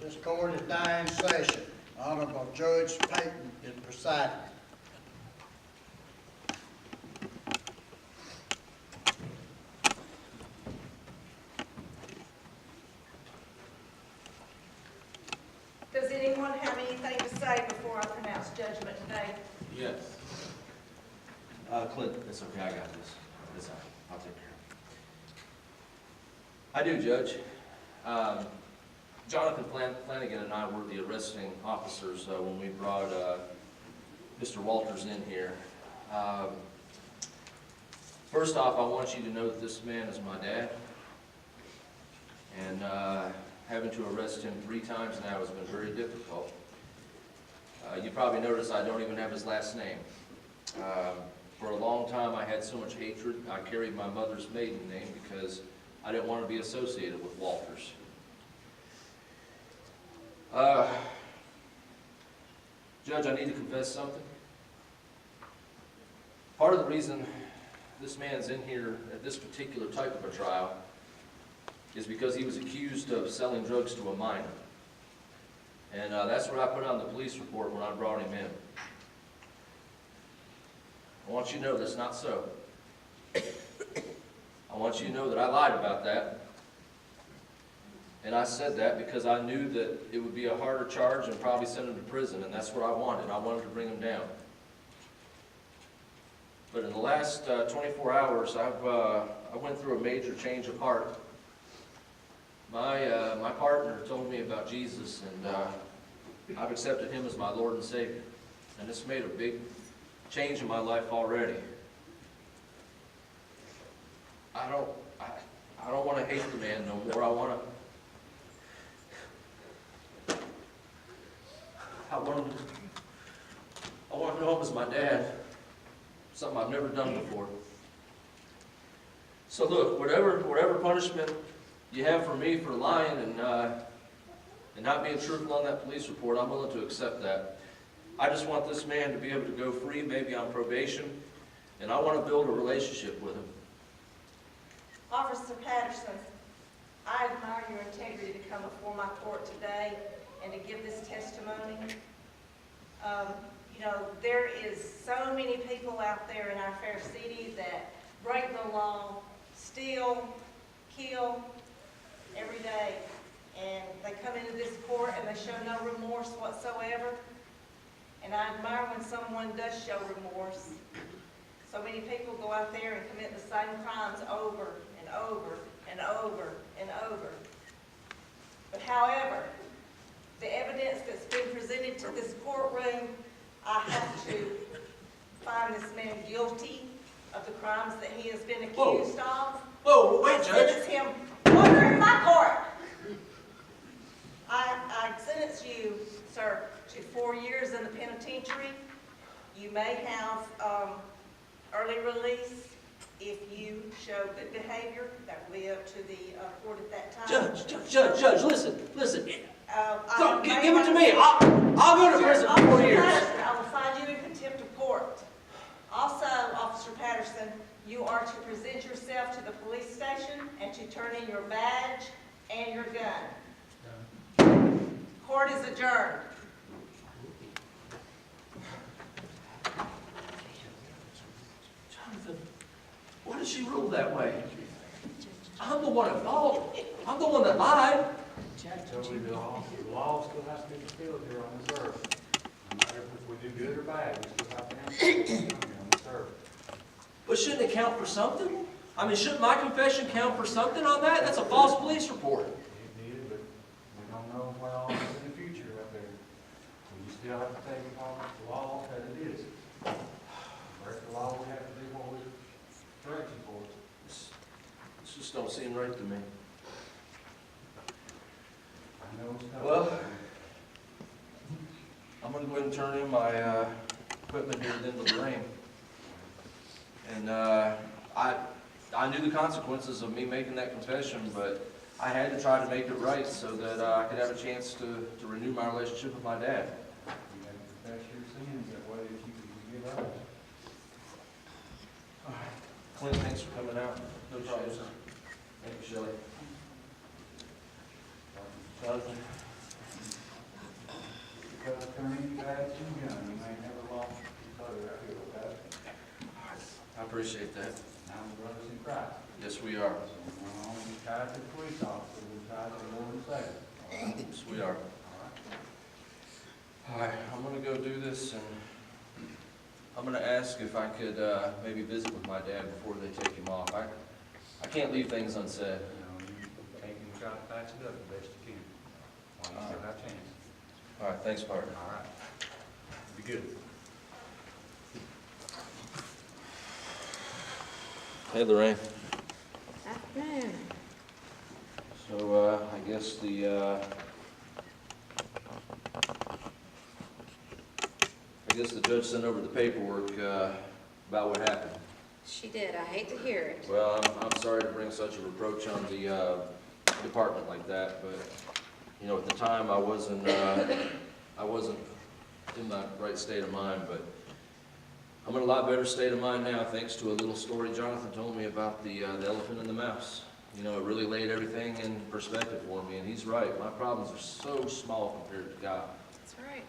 This court is now in session. Honorable Judge Payton is presiding. Does anyone have anything to say before I pronounce judgment today? Yes. Clint, it's okay, I got this. It's all right. I'll take care of it. I do, Judge. Jonathan Flanagan and I were the arresting officers when we brought Mr. Walters in here. First off, I want you to know that this man is my dad. And having to arrest him 3 times now has been very difficult. You probably noticed I don't even have his last name. For a long time I had so much hatred. I carried my mother's maiden name because I didn't want to be associated with Walters. Judge, I need to confess something. Part of the reason this man's in here at this particular type of a trial is because he was accused of selling drugs to a minor. And that's what I put on the police report when I brought him in. I want you to know that's not so. I want you to know that I lied about that. And I said that because I knew that it would be a harder charge and probably send him to prison, and that's what I wanted. I wanted to bring him down. But in the last 24 hours, I went through a major change of heart. My partner told me about Jesus, and I've accepted him as my Lord and Savior. And it's made a big change in my life already. I don't want to hate the man no more. I want to know him as my dad. Something I've never done before. So look, whatever punishment you have for me for lying and not being truthful on that police report, I'm willing to accept that. I just want this man to be able to go free, maybe on probation, and I want to build a relationship with him. Officer Patterson, I admire your integrity to come before my court today and to give this testimony. You know, there is so many people out there in our fair city that break the law, steal, kill every day, and they come into this court and they show no remorse whatsoever. And I admire when someone does show remorse. So many people go out there and commit the same crimes over and over and over and over. But however, the evidence that's been presented to this courtroom, I have to find this man guilty of the crimes that he has been accused of. Whoa, wait, I Judge. sentence him, order in my court. I sentence you, sir, to 4 years in the penitentiary. You may have early release if you show good behavior. That will be up to the court at that time. Judge, listen. Give it to me. I I'll go to prison for 4 years. I will find you in contempt of court. Also, Officer Patterson, you are to present yourself to the police station and to turn in your badge and your gun. Court is adjourned. Jonathan, why did she rule that way? I'm the one at fault. I'm the one that lied. Totally the law still has to be fulfilled here on this earth. No matter if we do good or bad, we still have to answer here on this earth. But shouldn't it count for something? I mean, shouldn't my confession count for something on that? That's a false police report. It did, but we don't know what all is in the future up there. We still have to take it on the law that it is. Break the law, we have to do what we're directed for. This just don't seem right to me. I know it's tough. Well, I'm going to go ahead and turn in my equipment here at the end of the lane. And I knew the consequences of me making that confession, but I had to try to make it right so that I could have a chance to renew my relationship with my dad. You have to confess your sins that way that you can forgive others. Clint, thanks for coming out. No problem, sir. Thank you, Shelley. Jonathan. because turning bad too young, you may never lost each other out here, okay? I appreciate that. Now we're brothers in Christ. Yes, we are. So we're not only tied to the police officer, we're tied to the Lord and Savior. All right? Yes, we are. All right. All right, I'm gonna go do this, and I'm gonna ask if I could, maybe visit with my dad before they take him off. I can't leave things unsaid. You know, you take and try to patch it up the best you can, while you still have a chance. All right, thanks, partner. All right. Be good. Hey, Lorraine. Afternoon. So, I guess the judge sent over the paperwork, about what happened. She did. I hate to hear it. Well, I'm sorry to bring such a reproach on the, department like that, but, you know, at the time, I wasn't in my right state of mind, but I'm in a lot better state of mind now, thanks to a little story Jonathan told me about the elephant and the mouse. You know, it really laid everything in perspective for me, and he's right. My problems are so small compared to God. That's right.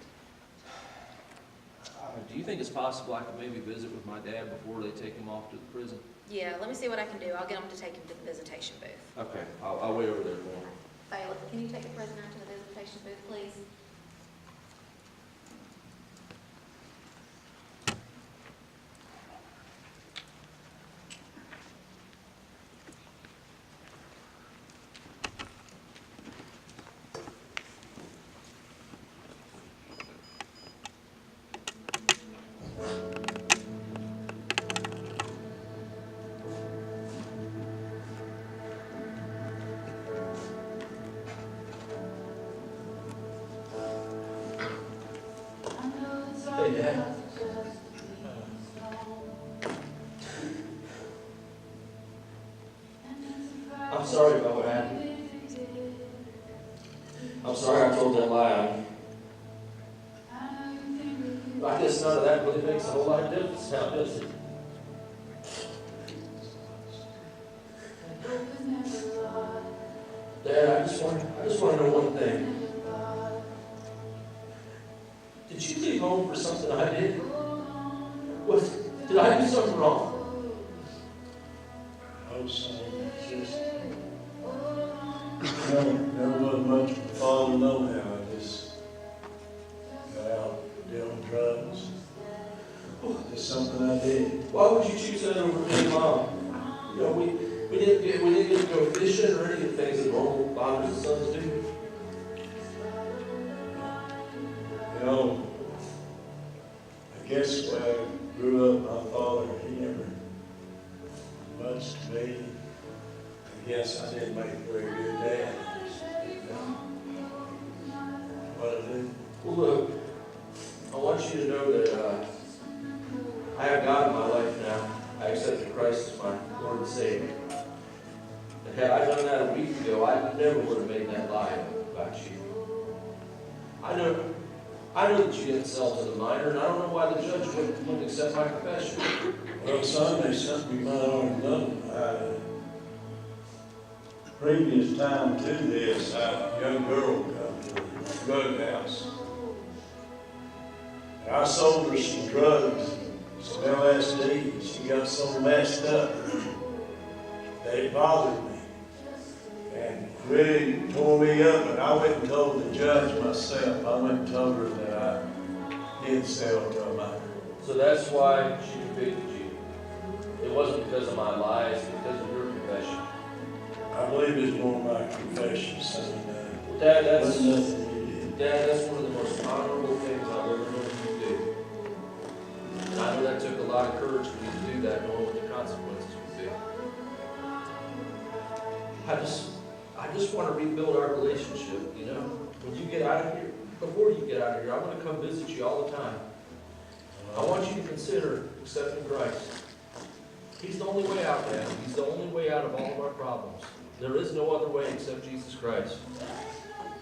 Do you think it's possible I could maybe visit with my dad before they take him off to the prison? Yeah, let me see what I can do. I'll get them to take him to the visitation booth. Okay, I'll wait over there for him. Bailiff, can you take the prisoner to the visitation booth, please? Hey, Dad. I'm sorry about what happened. I'm sorry I told that lie. I guess none of that really makes a whole lot of difference now, does it? Dad, I just want to know one thing. Did you leave home for something I did? Did I do something wrong? No, son, just, there wasn't much of a father no how. I just got out dealing drugs. Just something I did. Why would you choose that over me and Mom? You know, we didn't get to go fishing or any of the things that normal fathers and sons do. You know, I guess when I grew up, my father, he never much to me. I guess I didn't make a very good dad. What I did. Well, look, I want you to know that I have God in my life now. I accepted Christ as my Lord and Savior. And had I done that a week ago, I never would have made that lie about you. I know that you didn't sell to the minor, and I don't know why the judge wouldn't accept my confession. Well, son, they sent me my own number. Previous time to this, a young girl come to the drug house. And I sold her some drugs, some LSD. She got so messed up that it bothered me. And really tore me up, and I went and told the judge myself. I went and told her that I did sell to a minor. So that's why she convicted you. It wasn't because of my lies, it was because of your confession. I believe it's more my confession, son. Dad, Wasn't nothing you did. Dad, that's one of the most honorable things I've ever known you do. And I know that took a lot of courage for you to do that, knowing what the consequences would be. I just want to rebuild our relationship, you know? When you get out of here, before you get out of here, I want to come visit you all the time. I want you to consider accepting Christ. He's the only way out, Dad. He's the only way out of all of our problems. There is no other way except Jesus Christ.